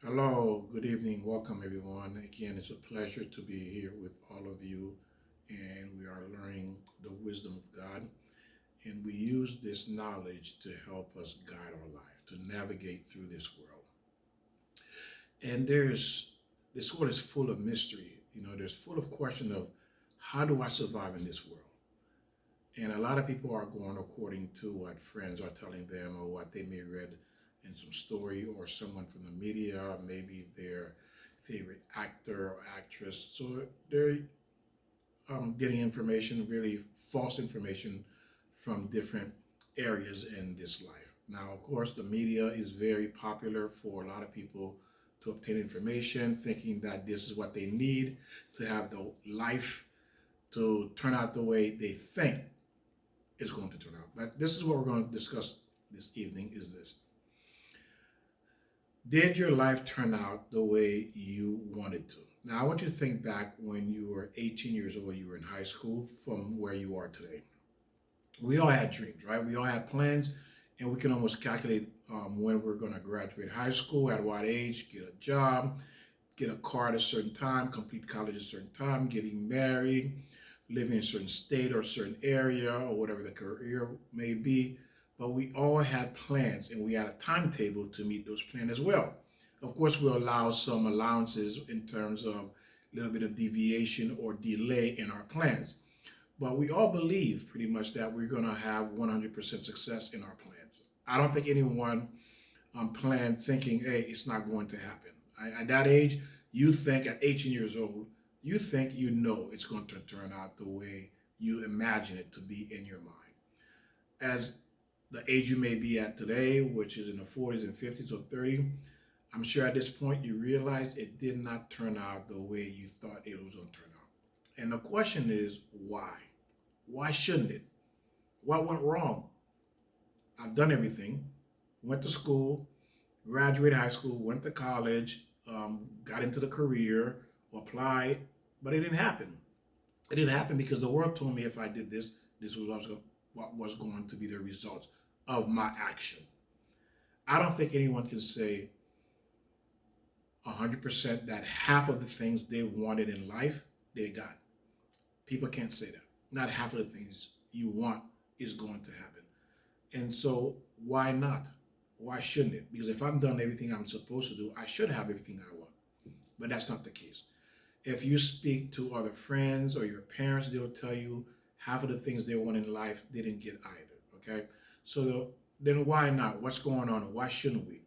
Hello, good evening. Welcome, everyone. Again, it's a pleasure to be here with all of you, and we are learning the wisdom of God. And we use this knowledge to help us guide our life, to navigate through this world. And this world is full of mystery. There's full of question of how do I survive in this world? And a lot of people are going according to what friends are telling them or what they may read in some story or someone from the media, maybe their favorite actor or actress. So they're getting information, really false information from different areas in this life. Now, of course, the media is very popular for a lot of people to obtain information, thinking that this is what they need to have the life to turn out the way they think is going to turn out. But this is what we're going to discuss this evening is this. Did your life turn out the way you wanted to? Now, I want you to think back when you were 18 years old, you were in high school, from where you are today. We all had dreams, right? We all had plans, and we can almost calculate when we're going to graduate high school, at what age, get a job, get a car at a certain time, complete college at a certain time, getting married, living in a certain state or a certain area or whatever the career may be. But we all had plans and we had a timetable to meet those plans as well. Of course, we allow some allowances in terms of a little bit of deviation or delay in our plans. But we all believe pretty much that we're going to have 100% success in our plans. I don't think anyone planned thinking, hey, it's not going to happen. At that age, you think at 18 years old, you think you know it's going to turn out the way you imagine it to be in your mind. As the age you may be at today, which is in the 40s and 50s or 30, I'm sure at this point you realize it did not turn out the way you thought it was going to turn out. And the question is, why? Why shouldn't it? What went wrong? I've done everything. Went to school, graduated high school, went to college, got into the career, applied, but it didn't happen. It didn't happen because the world told me if I did this, this was what was going to be the result of my action. I don't think anyone can say 100% that half of the things they wanted in life, they got. People can't say that. Not half of the things you want is going to happen. And so, why not? Why shouldn't it? Because if I've done everything I'm supposed to do, I should have everything I want. But that's not the case. If you speak to other friends or your parents, they'll tell you half of the things they want in life they didn't get either. Okay, so then why not? What's going on? Why shouldn't we?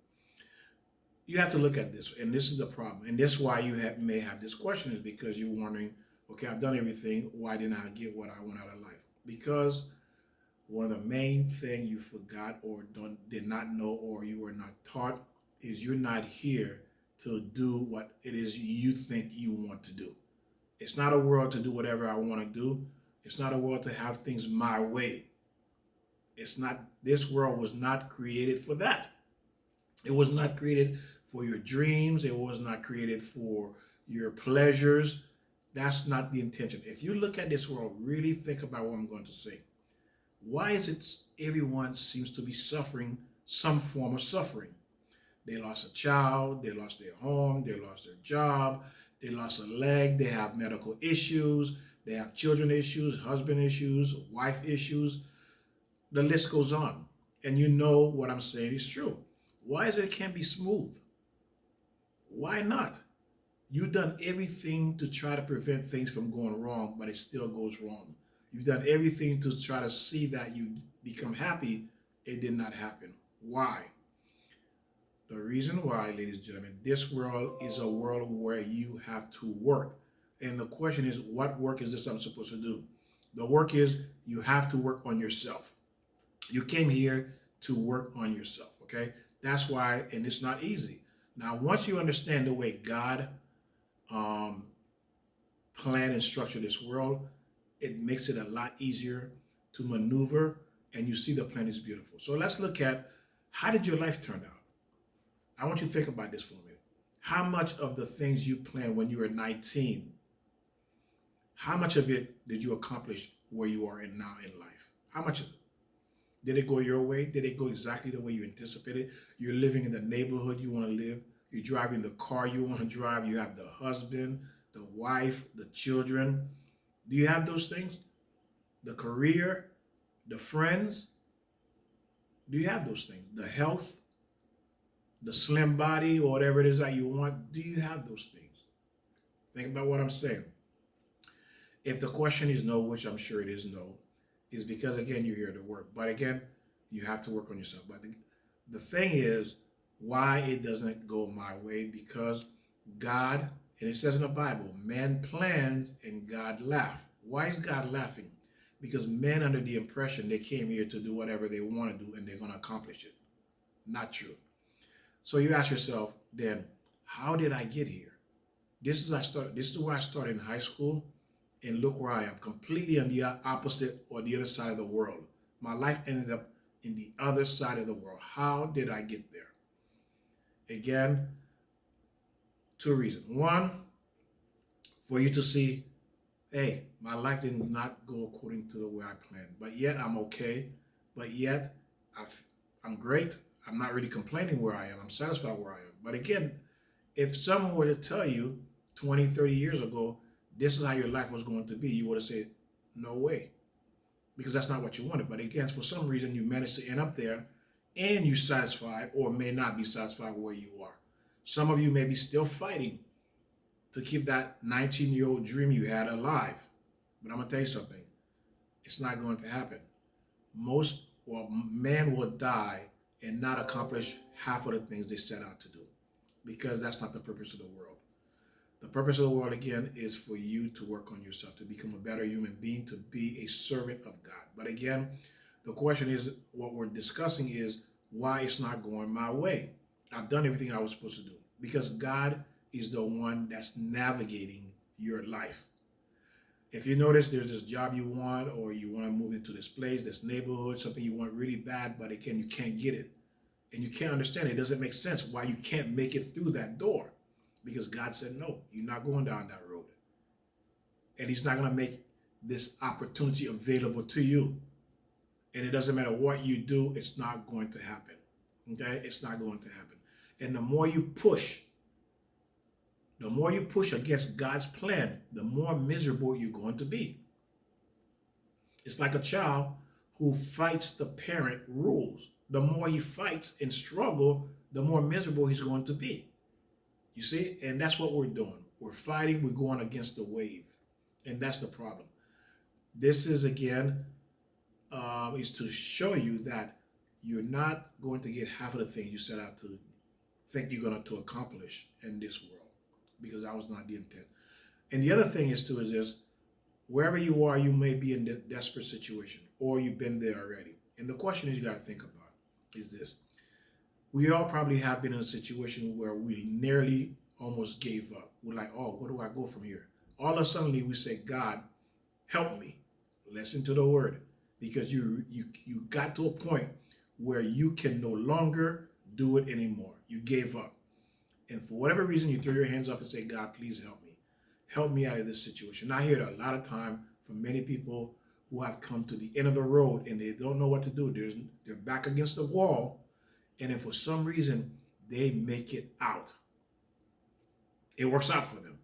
You have to look at this, and this is the problem, and this is why may have this question is because you're wondering, okay, I've done everything. Why didn't I get what I want out of life? Because one of the main thing you forgot or did not know or you were not taught is you're not here to do what it is you think you want to do. It's not a world to do whatever I want to do. It's not a world to have things my way. It's not, this world was not created for that. It was not created for your dreams. It was not created for your pleasures. That's not the intention. If you look at this world, really think about what I'm going to say. Why is it everyone seems to be suffering some form of suffering? They lost a child, they lost their home, they lost their job, they lost a leg, they have medical issues, they have children issues, husband issues, wife issues. The list goes on. And you know what I'm saying is true. Why is it can't be smooth? Why not? You've done everything to try to prevent things from going wrong, but it still goes wrong. You've done everything to try to see that you become happy. It did not happen. Why? The reason why, ladies and gentlemen, this world is a world where you have to work. And the question is, what work is this I'm supposed to do? The work is you have to work on yourself. You came here to work on yourself, okay? That's why, and it's not easy. Now, once you understand the way God um, planned and structured this world, it makes it a lot easier to maneuver, and you see the plan is beautiful. So let's look at how did your life turn out? I want you to think about this for a minute. How much of the things you planned when you were 19, how much of it did you accomplish where you are in now in life? How much is it? Did it go your way? Did it go exactly the way you anticipated? You're living in the neighborhood you want to live. You're driving the car you want to drive. You have the husband, the wife, the children. Do you have those things? The career, the friends. Do you have those things? The health, the slim body, or whatever it is that you want. Do you have those things? Think about what I'm saying. If the question is no, which I'm sure it is no, is because, again, you're here to work. But again, you have to work on yourself. But the thing is, why it doesn't go my way, because God, and it says in the Bible, man plans and God laughs. Why is God laughing? Because men under the impression they came here to do whatever they want to do and they're going to accomplish it. Not true. So you ask yourself, then, how did I get here? This is where I started in high school, and look where I am, completely on the opposite or the other side of the world. My life ended up in the other side of the world. How did I get there? Again, two reasons. One, for you to see, hey, my life did not go according to the way I planned, but yet I'm okay, but yet I'm great. I'm not really complaining where I am. I'm satisfied where I am. But again, if someone were to tell you 20, 30 years ago, this is how your life was going to be, you would have said, no way, because that's not what you wanted. But again, for some reason, you managed to end up there and you're satisfied, or may not be satisfied where you are. Some of you may be still fighting to keep that 19-year-old dream you had alive. But I'm going to tell you something. It's not going to happen. Men will die and not accomplish half of the things they set out to do, because that's not the purpose of the world. The purpose of the world, again, is for you to work on yourself, to become a better human being, to be a servant of God. But again, the question is, what we're discussing is why it's not going my way. I've done everything I was supposed to do, because God is the one that's navigating your life. If you notice there's this job you want, or you want to move into this place, this neighborhood, something you want really bad, but again, you can't get it. And you can't understand it. It doesn't make sense why you can't make it through that door. Because God said, no, you're not going down that road. And he's not going to make this opportunity available to you. And it doesn't matter what you do, it's not going to happen. Okay? It's not going to happen. And the more you push against God's plan, the more miserable you're going to be. It's like a child who fights the parent rules. The more he fights and struggles, the more miserable he's going to be. You see? And that's what we're doing. We're fighting. We're going against the wave. And that's the problem. This is, again, is to show you that you're not going to get half of the things you set out to think you're going to accomplish in this world, because that was not the intent. And the other thing is, too, is this: wherever you are, you may be in a desperate situation, or you've been there already. And the question is, you got to think about is this. We all probably have been in a situation where we nearly almost gave up. We're like, oh, where do I go from here? All of a sudden, we say, God, help me. Listen to the word. Because you got to a point where you can no longer do it anymore. You gave up. And for whatever reason, you throw your hands up and say, God, please help me. Help me out of this situation. I hear it a lot of time from many people who have come to the end of the road and they don't know what to do. They're back against the wall. And if for some reason they make it out, it works out for them.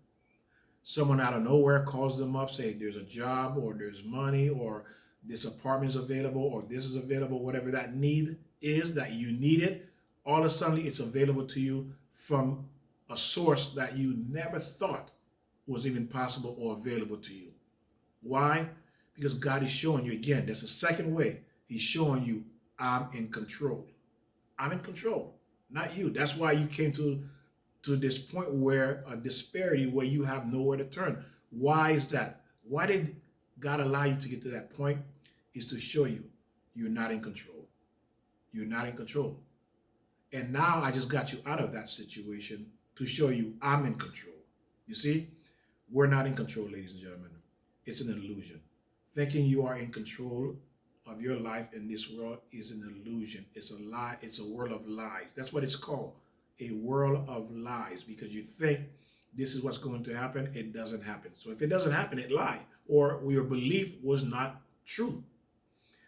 Someone out of nowhere calls them up, say there's a job, or there's money, or this apartment is available, or this is available, whatever that need is that you need it. All of a sudden it's available to you from a source that you never thought was even possible or available to you. Why? Because God is showing you, again, that's the second way. He's showing you, I'm in control. I'm in control, not you. That's why you came to this point where a disparity where you have nowhere to turn. Why is that? Why did God allow you to get to that point? Is to show you you're not in control. You're not in control. And now I just got you out of that situation to show you I'm in control. You see, we're not in control, ladies and gentlemen. It's an illusion. Thinking you are in control of your life in this world is an illusion. It's a lie. It's a world of lies. That's what it's called, a world of lies, because you think this is what's going to happen. It doesn't happen. So if it doesn't happen, it lied, or your belief was not true.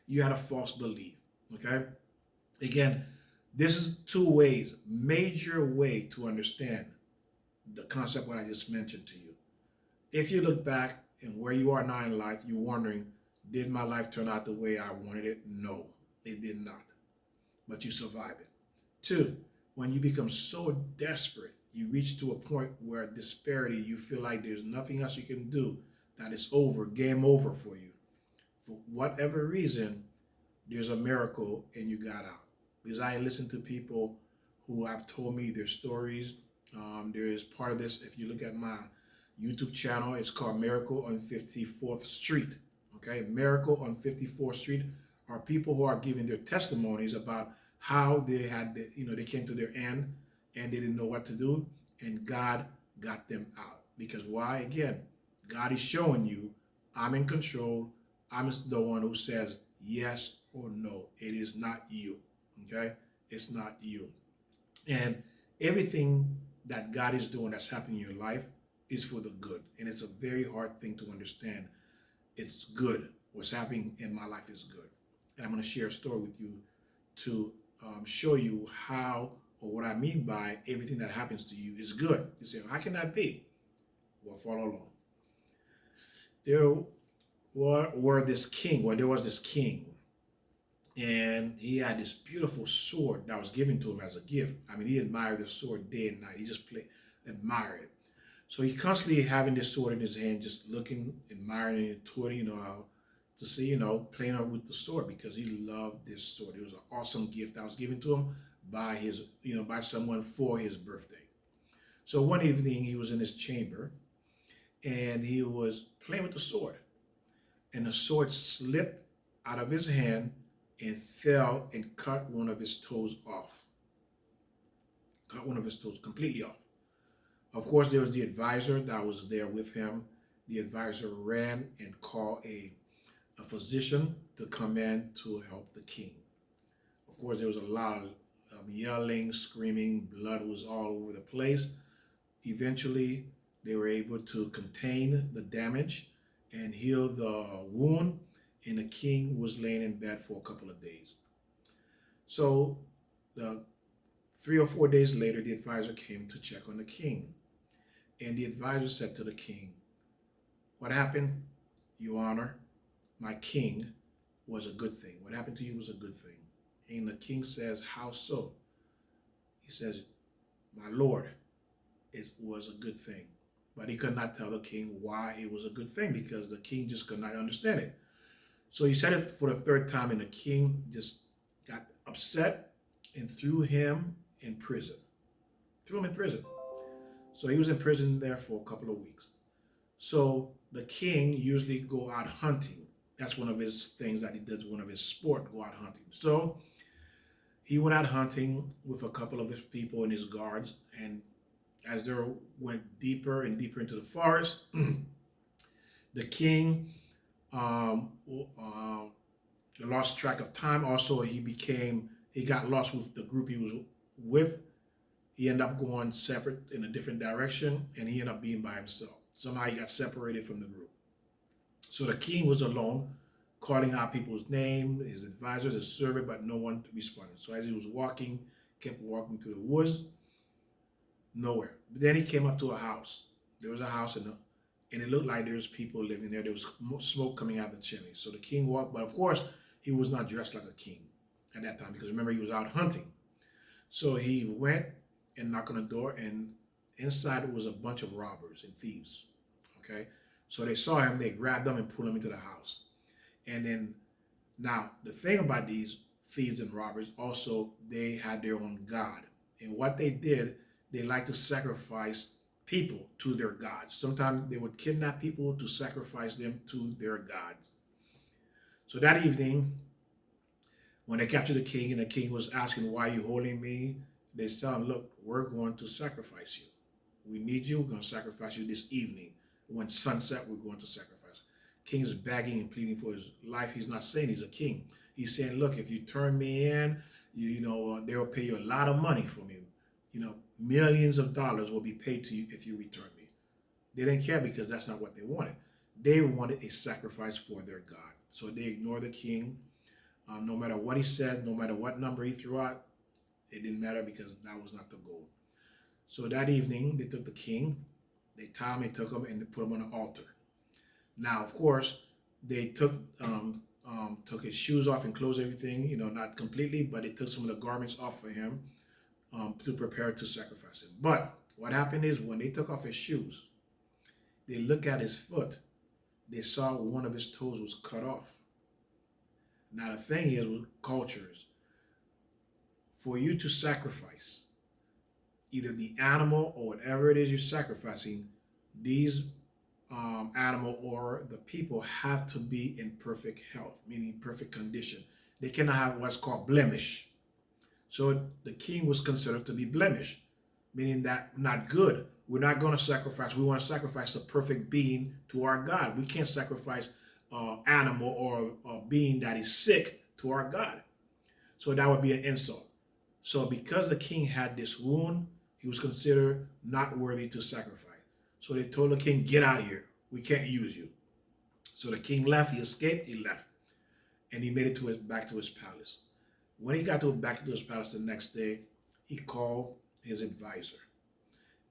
You had a false belief. Okay. Again, This is two ways, major way to understand the concept what I just mentioned to you. If you look back and where you are now in life, you're wondering, did my life turn out the way I wanted it? No, it did not. But you survived it. Two, when you become so desperate, you reach to a point where disparity, you feel like there's nothing else you can do, that it's over, game over for you. For whatever reason, there's a miracle and you got out. Because I listen to people who have told me their stories. There is part of this, if you look at my YouTube channel, it's called Miracle on 54th Street. Okay, Miracle on 54th Street are people who are giving their testimonies about how they had, they came to their end and they didn't know what to do, and God got them out. Because why? Again, God is showing you, I'm in control. I'm the one who says yes or no. It is not you. Okay? It's not you. And everything that God is doing that's happening in your life is for the good. And it's a very hard thing to understand. It's good. What's happening in my life is good. And I'm going to share a story with you to show you how, or what I mean by everything that happens to you is good. You say, how can that be? Well, follow along. There was this king, and he had this beautiful sword that was given to him as a gift. I mean, he admired the sword day and night. He just admired it. So he constantly having this sword in his hand, just looking, admiring it, twirling, to see, playing with the sword, because he loved this sword. It was an awesome gift that was given to him by by someone for his birthday. So one evening he was in his chamber and he was playing with the sword, and the sword slipped out of his hand and fell and cut one of his toes off. Cut one of his toes completely off. Of course, there was the advisor that was there with him. The advisor ran and called a physician to come in to help the king. Of course, there was a lot of yelling, screaming, blood was all over the place. Eventually, they were able to contain the damage and heal the wound, and the king was laying in bed for a couple of days. So 3 or 4 days later, the advisor came to check on the king. And the advisor said to the king, what happened, Your Honor? My king was a good thing. What happened to you was a good thing. And the king says, how so? He says, my lord, it was a good thing. But he could not tell the king why it was a good thing, because the king just could not understand it. So he said it for the third time, and the king just got upset and threw him in prison. So he was in prison there for a couple of weeks. So the king usually go out hunting. That's one of his things that he does, one of his sport, go out hunting. So he went out hunting with a couple of his people and his guards, and as they went deeper and deeper into the forest, the king lost track of time. Also, he got lost with the group he was with. He ended up going separate in a different direction, and he ended up being by himself. Somehow he got separated from the group. So the king was alone, calling out people's name, his advisors, his servant, but no one responded. So as he was walking, kept walking through the woods, nowhere. But then he came up to a house. There was a house, and it looked like there was people living there. There was smoke coming out of the chimney. So the king walked, but of course, he was not dressed like a king at that time, because remember, he was out hunting. So he went and knocked on the door, and inside was a bunch of robbers and thieves. Okay, so they saw him, they grabbed him and pulled him into the house. And then, now the thing about these thieves and robbers, also they had their own god, and what they did, they like to sacrifice people to their gods. Sometimes they would kidnap people to sacrifice them to their gods. So that evening, when they captured the king, and the king was asking, why are you holding me? They said, look, we're going to sacrifice you. We need you. We're going to sacrifice you this evening. When sunset, we're going to sacrifice. King is begging and pleading for his life. He's not saying he's a king. He's saying, look, if you turn me in, they will pay you a lot of money for me. Millions of dollars will be paid to you if you return me. They didn't care, because that's not what they wanted. They wanted a sacrifice for their God. So they ignored the king. No matter what he said, no matter what number he threw out, It didn't matter because that was not the goal. So that evening, they took the king, they tied him, they took him, and they put him on the altar. Now, of course, they took his shoes off and clothes, everything, not completely, but they took some of the garments off for him to prepare to sacrifice him. But what happened is when they took off his shoes, they looked at his foot. They saw one of his toes was cut off. Now, the thing is with cultures, for you to sacrifice either the animal or whatever it is you're sacrificing, these animal or the people have to be in perfect health, meaning perfect condition. They cannot have what's called blemish. So the king was considered to be blemish, meaning that not good. We're not going to sacrifice. We want to sacrifice the perfect being to our God. We can't sacrifice an animal or a being that is sick to our God. So that would be an insult. So because the king had this wound, he was considered not worthy to sacrifice. So they told the king, get out of here. We can't use you. So the king left. He escaped. He left. And he made it back to his palace. When he got back to his palace the next day, he called his advisor.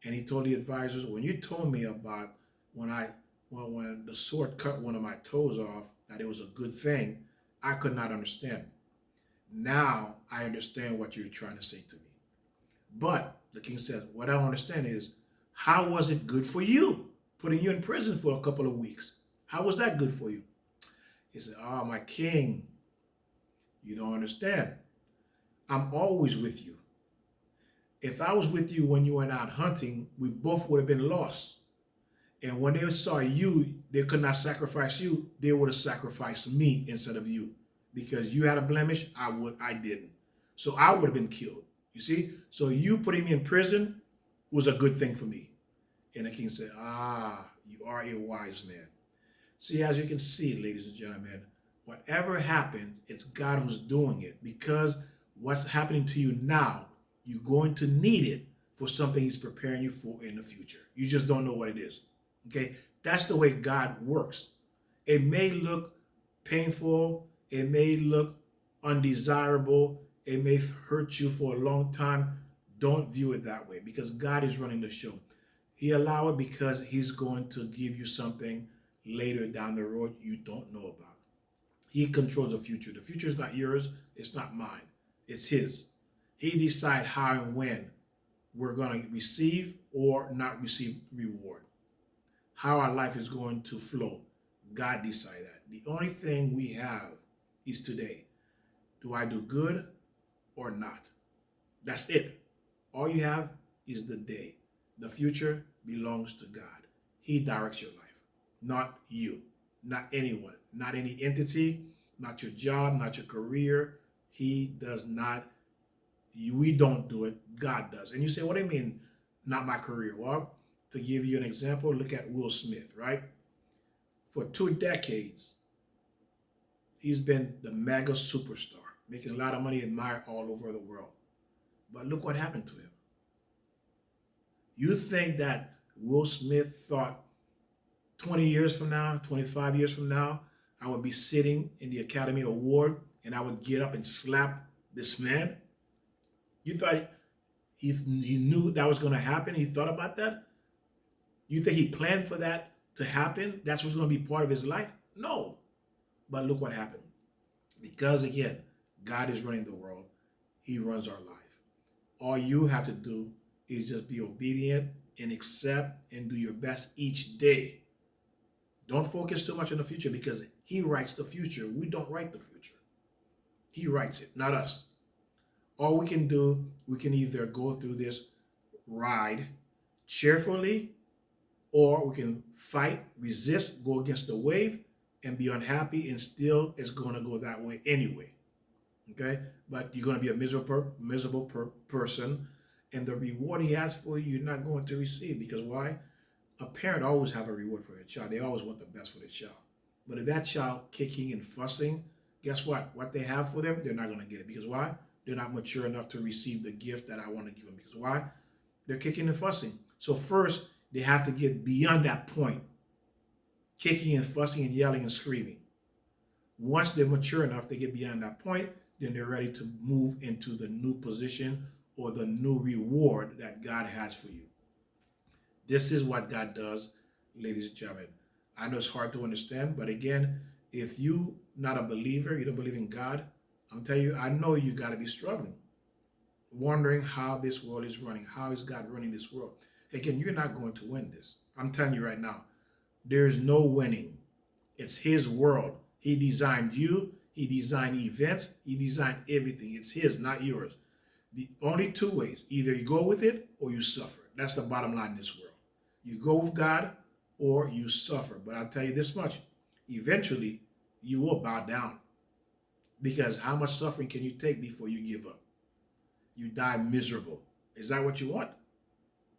And he told the advisors, when you told me about when the sword cut one of my toes off, that it was a good thing, I could not understand. Now I understand what you're trying to say to me. But the king said, what I don't understand is, how was it good for you? Putting you in prison for a couple of weeks. How was that good for you? He said, oh, my king, you don't understand. I'm always with you. If I was with you when you went out hunting, we both would have been lost. And when they saw you, they could not sacrifice you. They would have sacrificed me instead of you. Because you had a blemish, I didn't. So I would have been killed. You see? So you putting me in prison was a good thing for me. And the king said, you are a wise man. See, as you can see, ladies and gentlemen, whatever happens, it's God who's doing it. Because what's happening to you now, you're going to need it for something he's preparing you for in the future. You just don't know what it is. Okay? That's the way God works. It may look painful. It may look undesirable. It may hurt you for a long time. Don't view it that way because God is running the show. He allowed it because he's going to give you something later down the road you don't know about. He controls the future. The future is not yours. It's not mine. It's his. He decides how and when we're going to receive or not receive reward. How our life is going to flow. God decides that. The only thing we have is today. Do I do good or not? That's it. All you have is the day. The future belongs to God. He directs your life, not you, not anyone, not any entity, not your job, not your career. He does not. We don't do it. God does. And you say, what do you mean, not my career? Well, to give you an example, look at Will Smith, right? For 2 decades, he's been the mega superstar, making a lot of money, admired all over the world. But look what happened to him. You think that Will Smith thought 20 years from now, 25 years from now, I would be sitting in the Academy Award and I would get up and slap this man? You thought he knew that was going to happen? He thought about that? You think he planned for that to happen? That's what's going to be part of his life? No. But look what happened. Because again, God is running the world. He runs our life. All you have to do is just be obedient and accept and do your best each day. Don't focus too much on the future because he writes the future. We don't write the future. He writes it, not us. All we can do, we can either go through this ride cheerfully, or we can fight, resist, go against the wave, and be unhappy, and still it's going to go that way anyway. Okay? But you're going to be a miserable person, and the reward he has for you, you're not going to receive. Because why? A parent always have a reward for their child. They always want the best for their child. But if that child kicking and fussing, guess what? What they have for them, they're not going to get it. Because why? They're not mature enough to receive the gift that I want to give them. Because why? They're kicking and fussing. So first, they have to get beyond that point. Kicking and fussing and yelling and screaming. Once they're mature enough, they get beyond that point, then they're ready to move into the new position or the new reward that God has for you. This is what God does, ladies and gentlemen. I know it's hard to understand, but again, if you not a believer, you don't believe in God, I'm telling you, I know you got to be struggling, wondering how this world is running. How is God running this world? Again, you're not going to win this. I'm telling you right now, there's no winning. It's his world. He designed you. He designed events. He designed everything. It's his, not yours. The only two ways, either you go with it or you suffer. That's the bottom line in this world. You go with God or you suffer. But I'll tell you this much, eventually you will bow down, because how much suffering can you take before you give up? You die miserable. Is that what you want?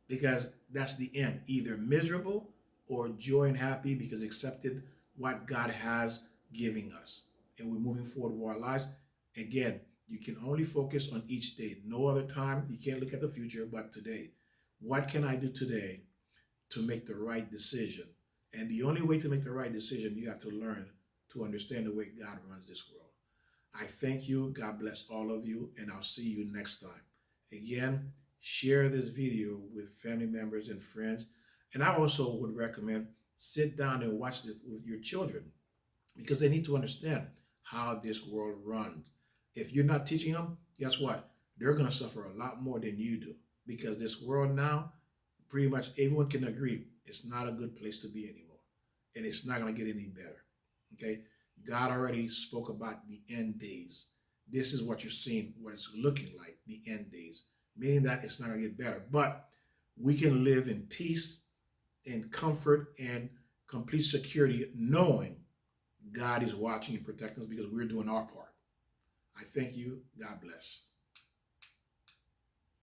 Because that's the end, either miserable or joy and happy because accepted what God has giving us. And we're moving forward with our lives. Again, you can only focus on each day. No other time. You can't look at the future, but today. What can I do today to make the right decision? And the only way to make the right decision, you have to learn to understand the way God runs this world. I thank you. God bless all of you, and I'll see you next time. Again, share this video with family members and friends. And I also would recommend sit down and watch this with your children, because they need to understand how this world runs. If you're not teaching them, guess what? They're going to suffer a lot more than you do, because this world now, pretty much everyone can agree, it's not a good place to be anymore. And it's not going to get any better. Okay? God already spoke about the end days. This is what you're seeing, what it's looking like, the end days. Meaning that it's not going to get better. But we can live in peace, in comfort, and complete security, knowing God is watching and protecting us because we're doing our part. I thank you. God bless.